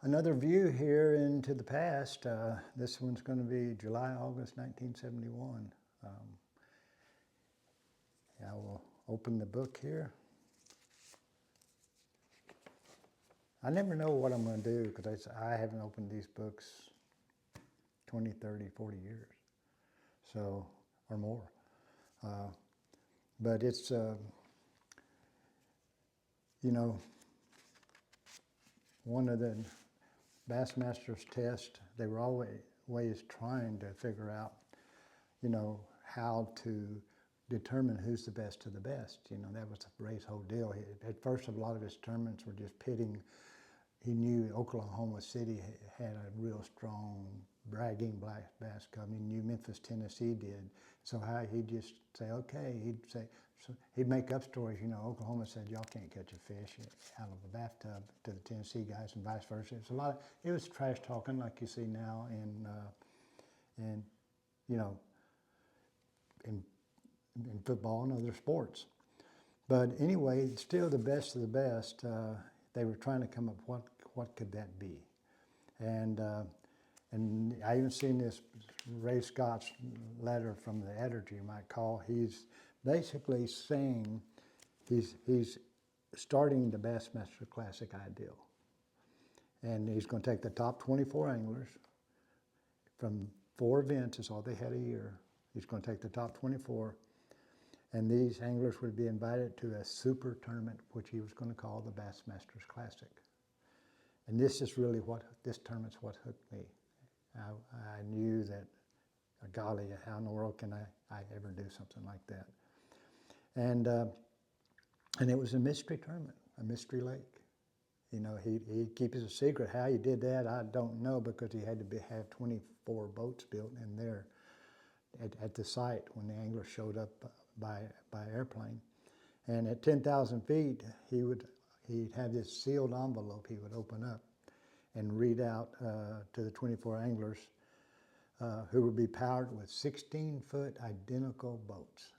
Another view here into the past. This one's going to be July, August 1971. I will open the book here. I never know what I'm going to do because I haven't opened these books 20, 30, 40 years, so, or more. But it's, you know, one of the BassMaster's tests, they were always trying to figure out, how to determine who's the best of the best. That was Ray's whole deal. At first, a lot of his tournaments were just pitting. He knew Oklahoma City had a real strong bragging black bass company. He knew Memphis, Tennessee did. So he'd just say, okay, he'd make up stories. Oklahoma said, y'all can't catch a fish out of a bathtub to the Tennessee guys and vice versa. It was trash talking like you see now in football and other sports. But anyway, still the best of the best. They were trying to come up what could that be, and I even seen this Ray Scott's letter from the editor, you might call. He's basically saying he's starting the BassMaster Classic ideal, and he's going to take the top 24 anglers from 4 events. Is all they had a year. He's going to take the top 24. And these anglers would be invited to a super tournament, which he was going to call the BassMasters Classic. And this tournament's what hooked me. I knew that, golly, how in the world can I ever do something like that? And it was a mystery tournament, a mystery lake. He keeps it a secret. How he did that, I don't know, because he had to have 24 boats built in there at the site when the anglers showed up by airplane. And at 10,000 feet, he'd have this sealed envelope he would open up and read out to the 24 anglers who would be powered with 16-foot identical boats.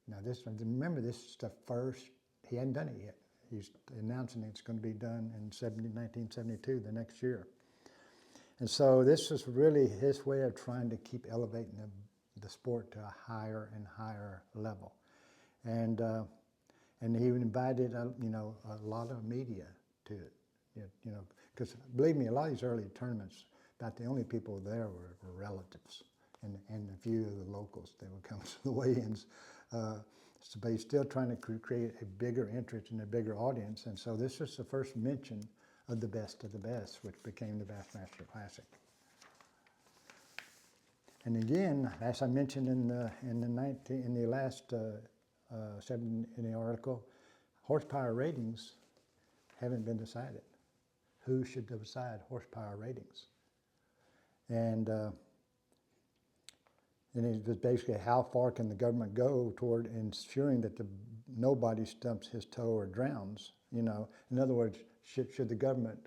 Now remember, this is the first, he hadn't done it yet. He's announcing it's going to be done in 1972, the next year. And so this was really his way of trying to keep elevating the sport to a higher and higher level. And he invited a lot of media to it, because believe me, a lot of these early tournaments, about the only people there were relatives and a few of the locals that would come to the weigh-ins. But he's still trying to create a bigger interest and a bigger audience. And so this was the first mention of the best, which became the BassMaster Classic. And again, as I mentioned in the last in the article, horsepower ratings haven't been decided. Who should decide horsepower ratings? And it was basically how far can the government go toward ensuring that nobody stumps his toe or drowns. In other words, should the government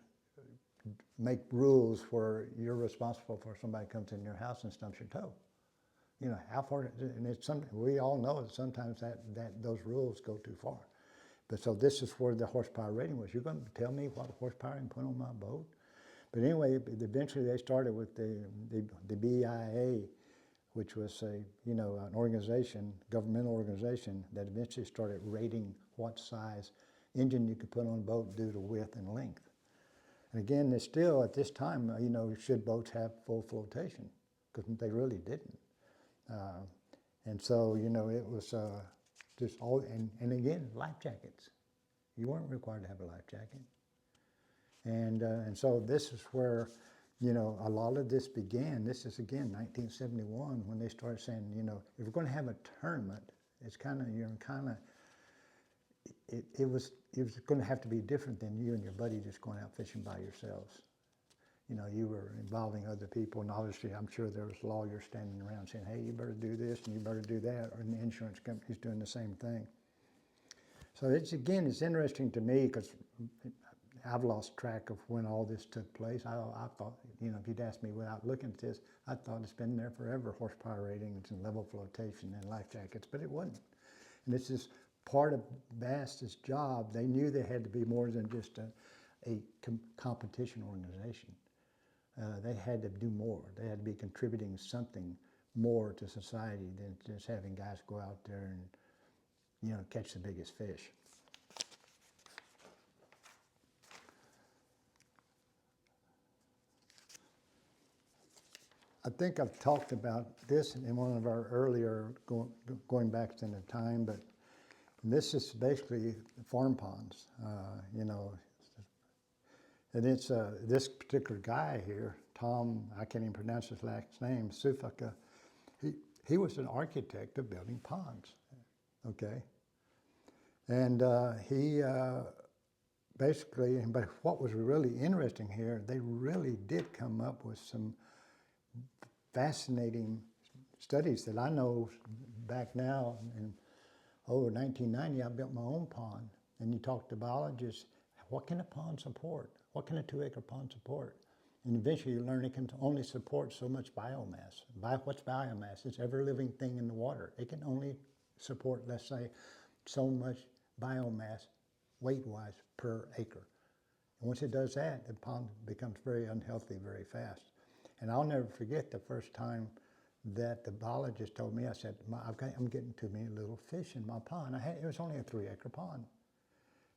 make rules where you're responsible for somebody comes in your house and stumps your toe? How far, and it's something we all know that sometimes those rules go too far. But so this is where the horsepower rating was. You're going to tell me what horsepower I can put on my boat? But anyway, eventually they started with the BIA, which was an organization, governmental organization, that eventually started rating what size engine you could put on a boat due to width and length. And again, there's still, at this time, should boats have full flotation? Because they really didn't. And so, it was just all, and again, life jackets. You weren't required to have a life jacket. And so this is where, a lot of this began. This is, again, 1971, when they started saying, if we're going to have a tournament, it's it was going to have to be different than you and your buddy just going out fishing by yourselves. You were involving other people, and obviously I'm sure there was lawyers standing around saying, hey, you better do this and you better do that, and the insurance company's doing the same thing. So it's interesting to me because I've lost track of when all this took place. I thought, if you'd asked me without looking at this, I thought it's been there forever, horsepower ratings and level flotation and life jackets, but it wasn't. And this is part of Bass's job. They knew they had to be more than just a competition organization. They had to do more. They had to be contributing something more to society than just having guys go out there and, you know, catch the biggest fish. I think I've talked about this in one of our earlier, going back in the time, but this is basically farm ponds, you know. And it's this particular guy here, Tom, I can't even pronounce his last name, Sufaka. He was an architect of building ponds, okay? And he basically, but what was really interesting here, they really did come up with some fascinating studies that I know back now in 1990, I built my own pond. And you talk to biologists, what can a pond support? What can a 2-acre pond support? And eventually you learn it can only support so much biomass. What's biomass? It's every living thing in the water. It can only support, let's say, so much biomass weight-wise per acre. And once it does that, the pond becomes very unhealthy very fast. And I'll never forget the first time that the biologist told me, I said, I'm getting too many little fish in my pond. It was only a 3-acre pond.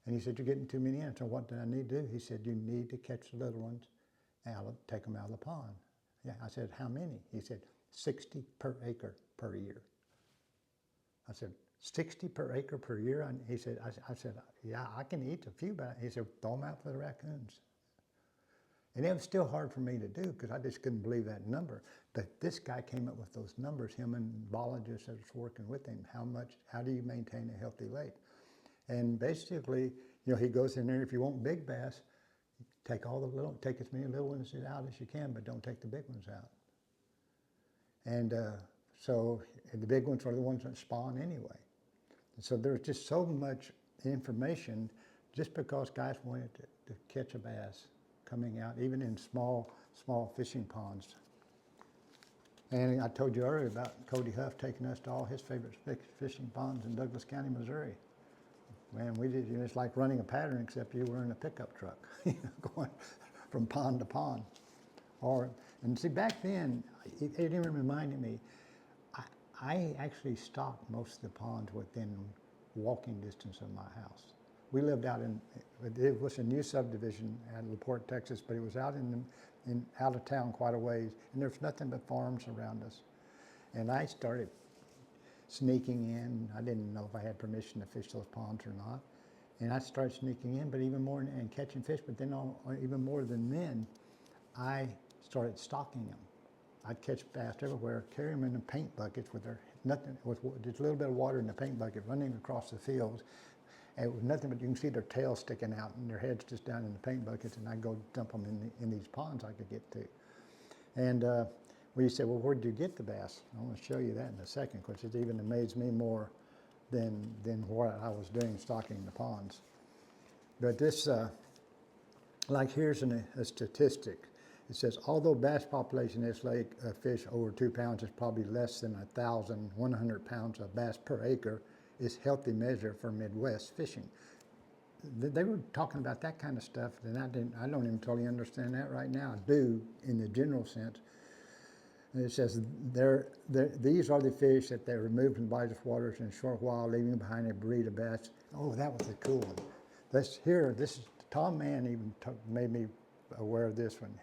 And he said, you're getting too many in. So what did I need to do? He said, you need to catch the little ones and take them out of the pond. Yeah, I said, how many? He said, 60 per acre per year. I said, 60 per acre per year? And he said, I said, yeah, I can eat a few, but he said, throw them out for the raccoons. And it was still hard for me to do because I just couldn't believe that number. But this guy came up with those numbers, him and biologists that was working with him. How do you maintain a healthy lake? And basically, you know, he goes in there, if you want big bass, take as many little ones out as you can, but don't take the big ones out. And so the big ones are the ones that spawn anyway. And so there's just so much information just because guys wanted to catch a bass coming out, even in small fishing ponds. And I told you earlier about Cody Huff taking us to all his favorite fishing ponds in Douglas County, Missouri. Man, it's like running a pattern except you were in a pickup truck, you know, going from pond to pond. And see, back then, it even reminded me, I actually stocked most of the ponds within walking distance of my house. We lived out it was a new subdivision at LaPorte, Texas, but it was out out of town quite a ways, and there's nothing but farms around us. And I started sneaking in. I didn't know if I had permission to fish those ponds or not. And I started sneaking in, but even more, and catching fish, but then even more than then, I started stocking them. I'd catch bass everywhere, carry them in the paint buckets with just a little bit of water in the paint bucket running across the fields. And it was nothing but you can see their tails sticking out and their heads just down in the paint buckets, and I'd go dump them in these ponds I could get to. And you say, well, where'd you get the bass? I'm going to show you that in a second, because it even amazed me more than what I was doing stocking the ponds. But this, like here's a statistic. It says, although bass population in this lake fish over 2 pounds is probably less than 1,100 pounds of bass per acre, is healthy measure for Midwest fishing. They were talking about that kind of stuff, and I don't even totally understand that right now. I do in the general sense. And it says, these are the fish that they removed from bodies of waters in a short while, leaving behind a breed of bass. Oh, that was a cool one. This is Tom Mann even made me aware of this one.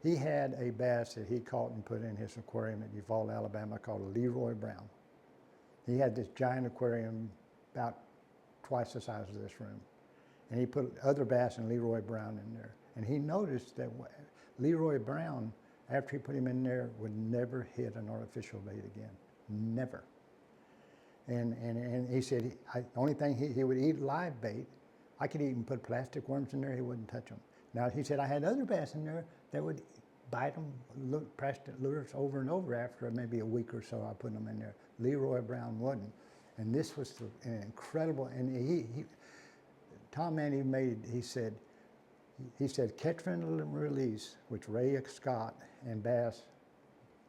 He had a bass that he caught and put in his aquarium at Uvalde, Alabama, called a Leroy Brown. He had this giant aquarium about twice the size of this room. And he put other bass and Leroy Brown in there. And he noticed that Leroy Brown, after he put him in there, would never hit an artificial bait again. Never. And he said, the only thing he would eat live bait. I could even put plastic worms in there, he wouldn't touch them. Now, he said, I had other bass in there that would bite them, plastic lures over and over after maybe a week or so I put them in there. Leroy Brown wouldn't. And this was an incredible, and Tom Mann he said, catch and release, which Ray Scott and Bass,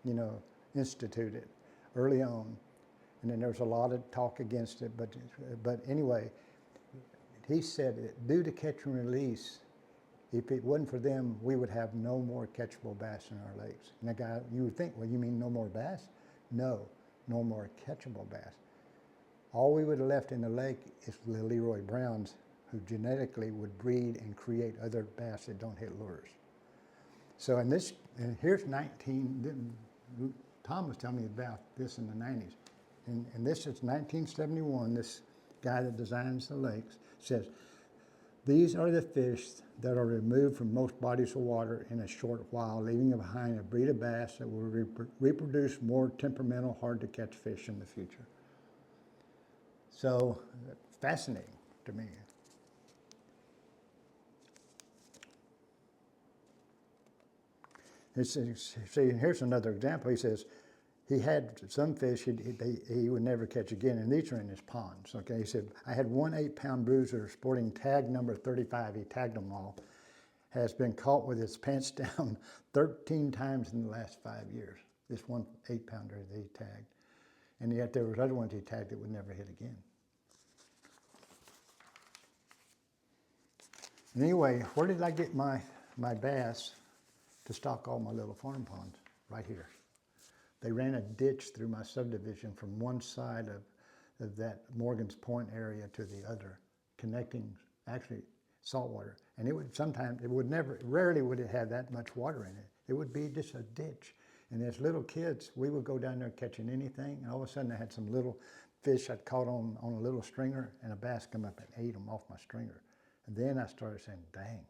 you know, instituted early on. And then there was a lot of talk against it, but anyway, he said that due to catch and release, If it wasn't for them, we would have no more catchable bass in our lakes. And the guy, you would think, well, you mean no more bass? No, no more catchable bass. All we would have left in the lake is the Leroy Browns, who genetically would breed and create other bass that don't hit lures. So and here's 19, Tom was telling me about this in the 90s. And this is 1971, this guy that designs the lakes says, these are the fish that are removed from most bodies of water in a short while, leaving behind a breed of bass that will reproduce more temperamental, hard to catch fish in the future. So, fascinating to me. See, here's another example. He says he had some fish he would never catch again, and these are in his ponds. Okay, he said, I had one 8-pound bruiser sporting tag number 35. He tagged them all. Has been caught with his pants down 13 times in the last 5 years. This one 8-pounder that he tagged, and yet there was other ones he tagged that would never hit again. And anyway, where did I get my bass to stock all my little farm ponds? Right here. They ran a ditch through my subdivision from one side of that Morgan's Point area to the other, connecting actually saltwater. And it would sometimes, rarely would it have that much water in it. It would be just a ditch. And as little kids, we would go down there catching anything, and all of a sudden I had some little fish I'd caught on a little stringer, and a bass come up and ate them off my stringer. And then I started saying, dang.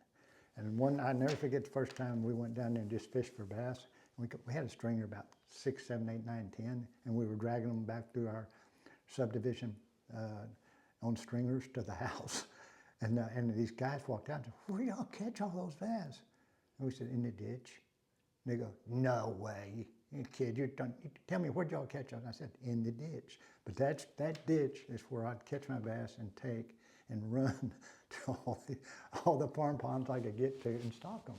And I never forget the first time we went down there and just fished for bass. We had a stringer about 6, 7, 8, 9, 10, and we were dragging them back through our subdivision on stringers to the house. And these guys walked out and said, where y'all catch all those bass? And we said, in the ditch. And they go, no way, you kid, you tell me, where'd y'all catch them? I said, in the ditch. But that ditch is where I'd catch my bass and take and run to all the farm ponds I could get to and stock them.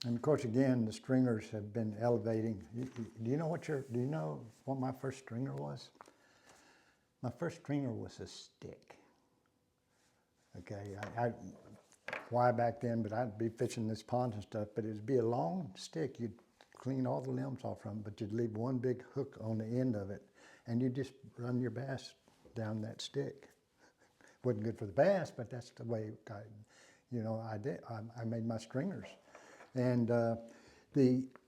And of course, again, the stringers have been elevating. Do you know what my first stringer was? My first stringer was a stick. Okay, why back then, but I'd be fishing this pond and stuff, but it'd be a long stick. You'd clean all the limbs off from it, but you'd leave one big hook on the end of it, and you'd just run your bass down that stick. Wasn't good for the bass, but that's the way I made my stringers. And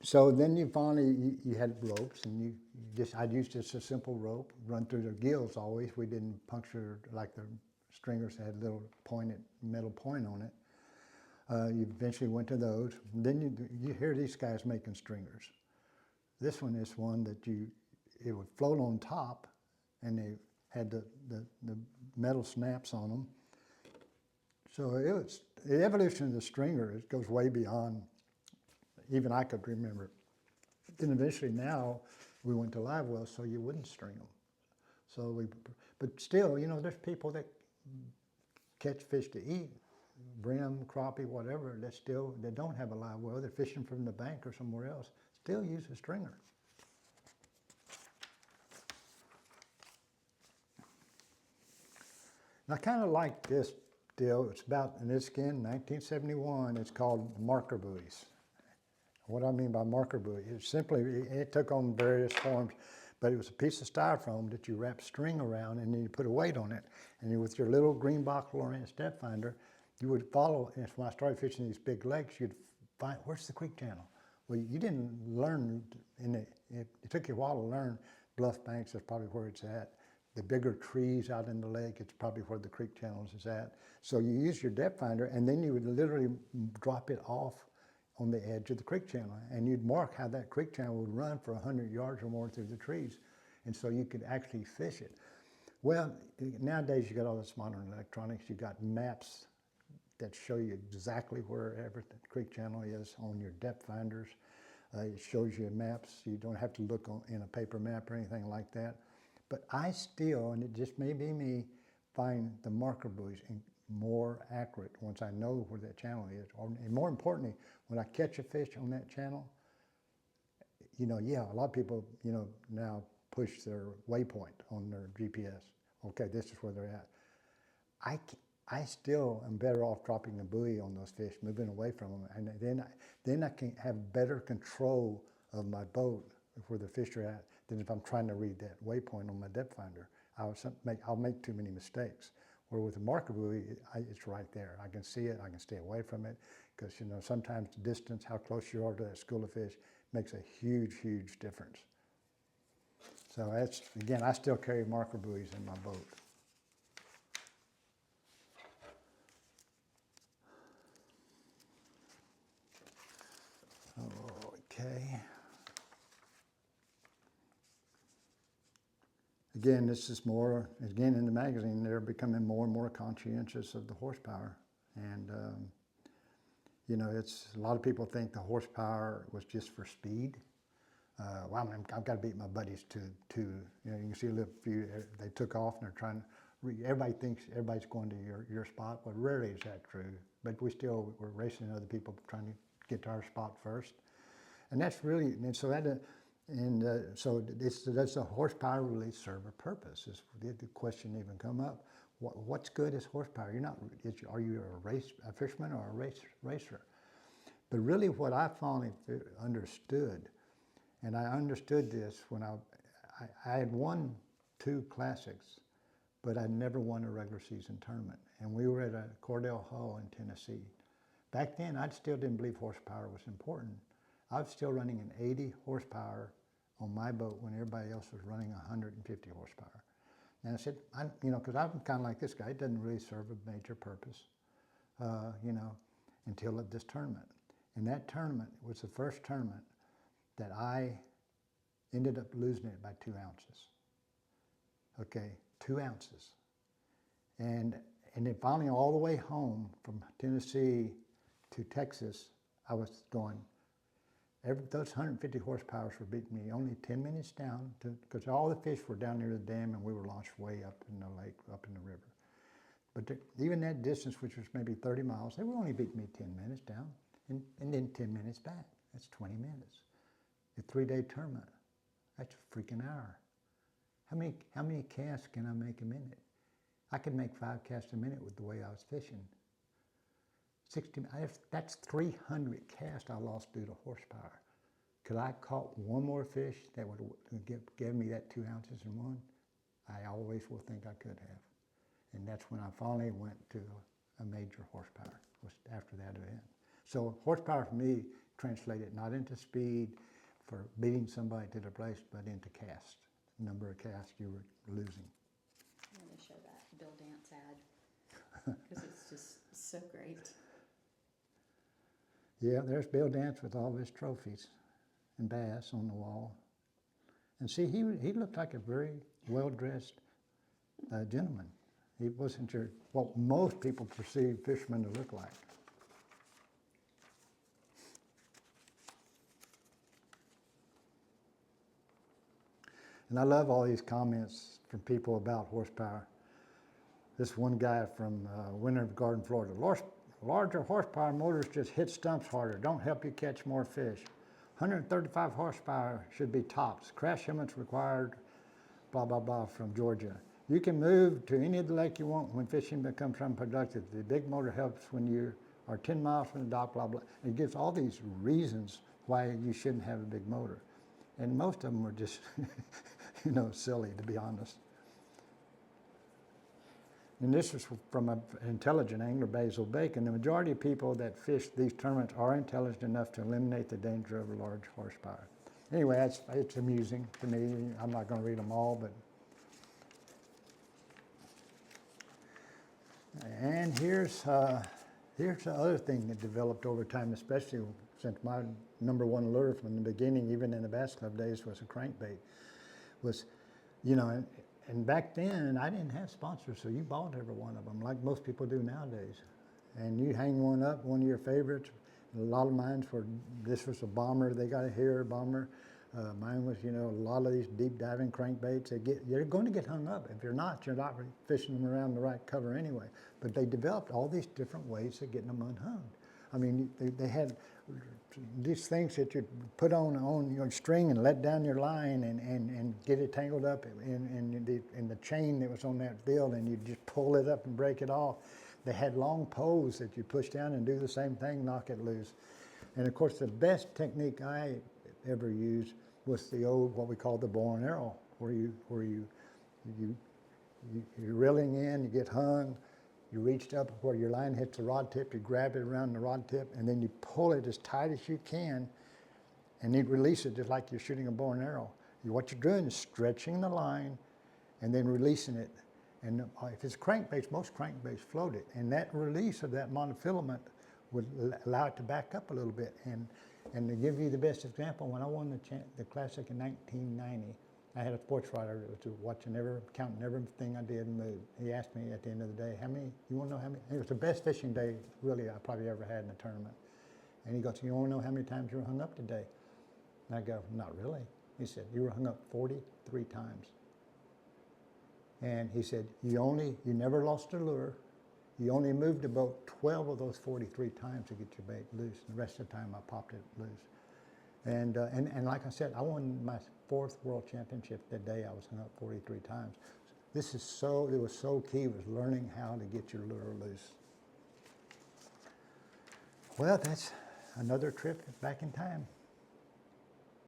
so then you finally, you had ropes, and I'd use just a simple rope, run through the gills always. We didn't puncture like the stringers had a little metal point on it. You eventually went to those. And then you hear these guys making stringers. This one is one that it would float on top, and they had the metal snaps on them. So the evolution of the stringer, it goes way beyond even I could remember. And eventually now we went to live wells, so you wouldn't string them. But still, there's people that catch fish to eat, brim, crappie, whatever, that don't have a live well. They're fishing from the bank or somewhere else. Still use a stringer. And I kind of like this deal. It's about, and it's again 1971. It's called marker buoys. What I mean by marker buoy is simply, it took on various forms, but it was a piece of styrofoam that you wrap string around, and then you put a weight on it. And with your little green box Lorentz depth finder, you would follow, and when I started fishing these big lakes, you'd find, where's the creek channel? Well, you didn't learn, it took you a while to learn. Bluff banks is probably where it's at. The bigger trees out in the lake, it's probably where the creek channels is at. So you use your depth finder, and then you would literally drop it off on the edge of the creek channel, and you'd mark how that creek channel would run for 100 yards or more through the trees, and so you could actually fish it. Well, nowadays you got all this modern electronics. You got maps that show you exactly wherever the creek channel is on your depth finders. It shows you maps. You don't have to look in a paper map or anything like that. But I still, and it just may be me, find the marker buoys more accurate once I know where that channel is. And more importantly, when I catch a fish on that channel, yeah, a lot of people, now push their waypoint on their GPS. Okay, this is where they're at. I still am better off dropping a buoy on those fish, moving away from them, and then I can have better control of my boat where the fish are at than if I'm trying to read that waypoint on my depth finder. I'll make too many mistakes. Where with a marker buoy, it's right there. I can see it. I can stay away from it because sometimes the distance, how close you are to that school of fish, makes a huge, huge difference. So that's, again, I still carry marker buoys in my boat. Okay. Again, this is more, again, in the magazine, they're becoming more and more conscientious of the horsepower. And, it's, a lot of people think the horsepower was just for speed. Well, I've got to beat my buddies to you can see a little few, they took off and they're trying to, everybody thinks everybody's going to your spot. Well, rarely is that true. But we're racing other people trying to get to our spot first. And that's really, and so does the horsepower really serve a purpose? Did the question even come up? What's good is horsepower? Are you a fisherman or a racer? But really what I finally understood, and I understood this when I had won 2 classics, but I never won a regular season tournament. And we were at a Cordell Hall in Tennessee. Back then, I still didn't believe horsepower was important. I was still running an 80 horsepower on my boat when everybody else was running 150 horsepower. And I said, because I'm kind of like this guy, it doesn't really serve a major purpose, until at this tournament. And that tournament was the first tournament that I ended up losing it by 2 ounces. Okay, 2 ounces. And then finally all the way home from Tennessee to Texas, I was going, those 150 horsepowers were beating me only 10 minutes down, because all the fish were down near the dam and we were launched way up in the lake, up in the river. But even that distance, which was maybe 30 miles, they were only beating me 10 minutes down and then 10 minutes back. That's 20 minutes. A 3-day tournament, that's a freaking hour. How many casts can I make a minute? I could make 5 casts a minute with the way I was fishing. That's 300 casts I lost due to horsepower. Could I caught one more fish that would give me that 2 ounces in one? I always will think I could have. And that's when I finally went to a major horsepower, was after that event. So horsepower for me translated not into speed for beating somebody to the place, but into cast, number of casts you were losing. I'm going to show that Bill Dance ad because it's just so great. Yeah, there's Bill Dance with all of his trophies and bass on the wall. And see, he looked like a very well-dressed gentleman. He wasn't what most people perceive fishermen to look like. And I love all these comments from people about horsepower. This one guy from Winter Garden, Florida. Larger horsepower motors just hit stumps harder, don't help you catch more fish. 135 horsepower should be tops. Crash helmets required, blah, blah, blah, from Georgia. You can move to any of the lake you want when fishing becomes unproductive. The big motor helps when you are 10 miles from the dock, blah, blah. And it gives all these reasons why you shouldn't have a big motor. And most of them are just, silly, to be honest. And this is from an intelligent angler, Basil Bacon. The majority of people that fish these tournaments are intelligent enough to eliminate the danger of a large horsepower. Anyway, it's amusing to me. I'm not going to read them all, but. And here's the other thing that developed over time, especially since my #1 lure from the beginning, even in the Bass Club days, was a crankbait. And back then, I didn't have sponsors, so you bought every one of them, like most people do nowadays. And you hang one up, one of your favorites. A lot of mine this was a bomber. They got a hair bomber. Mine was, you know, a lot of these deep diving crankbaits, you're going to get hung up. If you're not really fishing them around the right cover anyway. But they developed all these different ways of getting them unhung. I mean, they had these things that you put on your string and let down your line and get it tangled up in the chain that was on that bill, and you just pull it up and break it off. They had long poles that you push down and do the same thing, knock it loose. And of course, the best technique I ever used was the old, what we call the bow and arrow, where you're reeling in, you get hung, you reached up where your line hits the rod tip, you grab it around the rod tip, and then you pull it as tight as you can, and you release it just like you're shooting a bow and arrow. What you're doing is stretching the line and then releasing it. And if it's crankbaits, most crankbaits float it, and that release of that monofilament would allow it to back up a little bit. And to give you the best example, when I won the Classic in 1990, I had a sports writer that was watching counting everything I did and moved. He asked me at the end of the day, you want to know how many? It was the best fishing day, really, I probably ever had in a tournament. And he goes, you want to know how many times you were hung up today? And I go, not really. He said, you were hung up 43 times. And he said, you never lost a lure. You only moved the boat 12 of those 43 times to get your bait loose. The rest of the time I popped it loose. And like I said, I won my 4th world championship that day. I was hung up 43 times. It was so key, was learning how to get your lure loose. Well, that's another trip back in time.